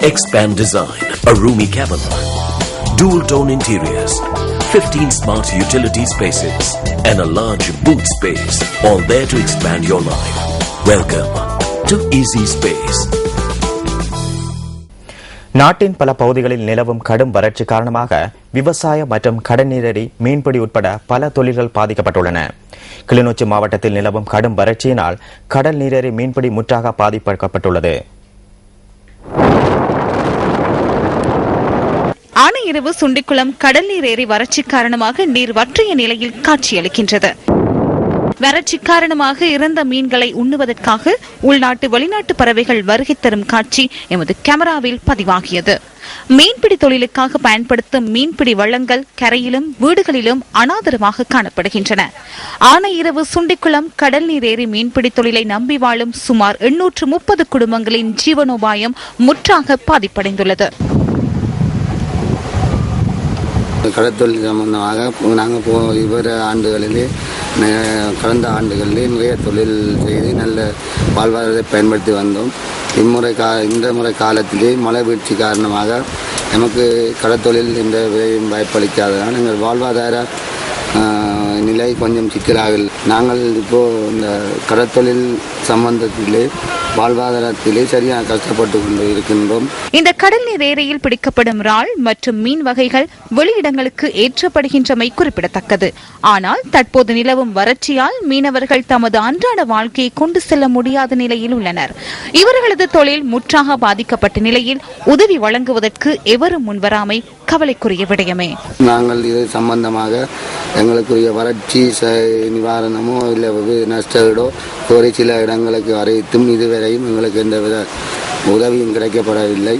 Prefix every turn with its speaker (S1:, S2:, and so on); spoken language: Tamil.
S1: Expand Design, a roomy cabin, dual tone interiors, 15 smart utility spaces, and a large boot space, all there to expand your life. Welcome to Easy Space.
S2: நாட்டின் பல பகுதிகளில் நிலவும் கடும் வறட்சி காரணமாக விவசாய மற்றும் கடல்நீரடி மீன்பிடி உட்பட பல தொழில்கள் பாதிக்கப்பட்டுள்ளன. கிளிநொச்சி மாவட்டத்தில் நிலவும் கடும் வறட்சியினால் கடல் நீரேறி மீன்பிடி முற்றாக பாதிக்கப்பட்டுள்ளது.
S3: ஆனையிறவு சுண்டிக்குளம் கடல் நீர் ஏறி வறட்சி காரணமாக நீர் வற்றிய நிலையில் காட்சியளிக்கின்றது. வறட்சி காரணமாக இறந்த மீன்களை உண்ணுவதற்காக உள்நாட்டு வெளிநாட்டு பறவைகள் வருகை தரும் காட்சி எமது கேமராவில் பதிவாகியது. மீன்பிடி தொழிலுக்காக பயன்படுத்தும் மீன்பிடி வள்ளங்கள் கரையிலும் வீடுகளிலும் அனாதரமாக காணப்படுகின்றன. ஆனையிறவு சுண்டிக்குளம் கடல் நீர் ஏறி மீன்பிடி தொழிலை நம்பி வாழும் சுமார் 830 குடும்பங்களின் ஜீவனோபாயம் முற்றாக பாதிப்படைந்துள்ளது.
S4: கடற்தொழில் சம்பந்தமாக நாங்கள் இவர ஆண்டுகளிலே கடந்த ஆண்டுகளிலே நிறைய தொழில் செய்து நல்ல வாழ்வாதாரத்தை பயன்படுத்தி வந்தோம். இந்த முறை காலத்திலே மழை வீழ்ச்சி காரணமாக நமக்கு கடற்தொழில் எந்த விலையும் வாய்ப்பளிக்காததால் எங்கள் வாழ்வாதார நிலை கொஞ்சம் சிக்கலாக. நாங்கள் இப்போது இந்த கடற்தொழில் சம்பந்தத்திலே வாழ்வாதாரத்திலே சரியாக கஷ்டப்பட்டு கொண்டு இருக்கின்றோம்.
S3: இந்த கடல் நீர் ஏரியில் பிடிக்கப்படும் இறால் மற்றும் மீன் வகைகள் வெளியிடங்களுக்கு ஏற்றப்படுகின்றமை குறிப்பிடத்தக்கது. ஆனால் தற்போது நிலவும் வறட்சியால் மீனவர்கள் தமது அன்றாட வாழ்க்கையை கொண்டு செல்ல முடியாத நிலையில் உள்ளனர். இவர்களது தொழில் முற்றாக பாதிக்கப்பட்ட நிலையில் உதவி வழங்குவதற்கு எவரும் முன்வராமை கவலைக்குரிய விடயமே.
S4: நாங்கள் இது சம்பந்தமாக எங்களுக்குரிய வறட்சி நிவாரணமோ இல்லை நஷ்டஈடோ கோரி சில இடங்களுக்கு அறிவித்தும் இதுவரையும் எங்களுக்கு எந்தவித உதவியும் கிடைக்கப்படவில்லை.